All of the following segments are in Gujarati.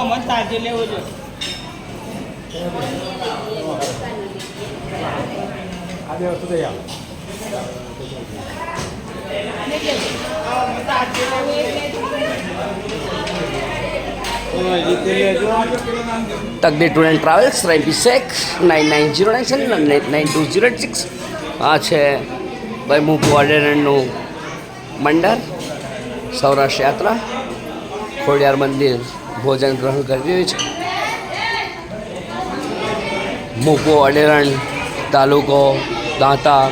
મને તાજે લેવો છે. આજે વસ્તુ તો યાર તકદીર ટૂર એન્ડ ટ્રાવેલ્સ 969909799206. આ છે ભાઈ મુકુ અડેરણનું મંડળ. સૌરાષ્ટ્ર યાત્રા ખોડિયાર મંદિર ભોજન ગ્રહણ કરી રહ્યું છે. મુકુ અડેરણ, તાલુકો દાંતા,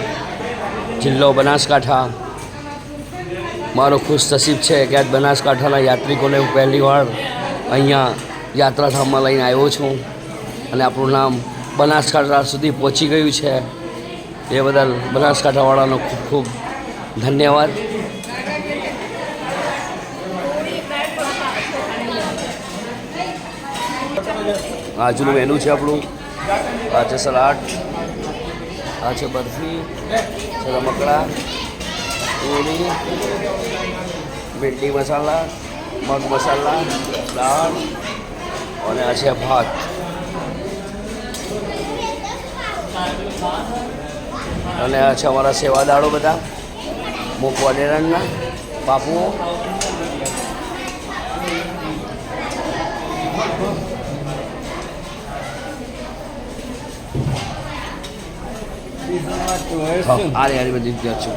જિલ્લો બનાસકાંઠા. મારો ખુશ નસીબ છે કે આજ બનાસકાંઠાના યાત્રિકોને હું પહેલી વાર અહીંયા યાત્રાધામમાં લઈને આવ્યો છું અને આપણું નામ બનાસકાંઠા સુધી પહોંચી ગયું છે. એ બદલ બનાસકાંઠાવાળાનો ખૂબ ખૂબ ધન્યવાદ. આજનું મેનુ છે આપણું. આ છે સલાડ, આ છે બરફી, છે રમકડા, પૂરી, ભીંડી મસાલા, મગ મસાલા, દાળ અને આ છે ભાત. અને આ છે અમારા સેવાદાળો બધા મુકુ અડેરણના બાપુઓ. આરી બધી ત્યાં છું.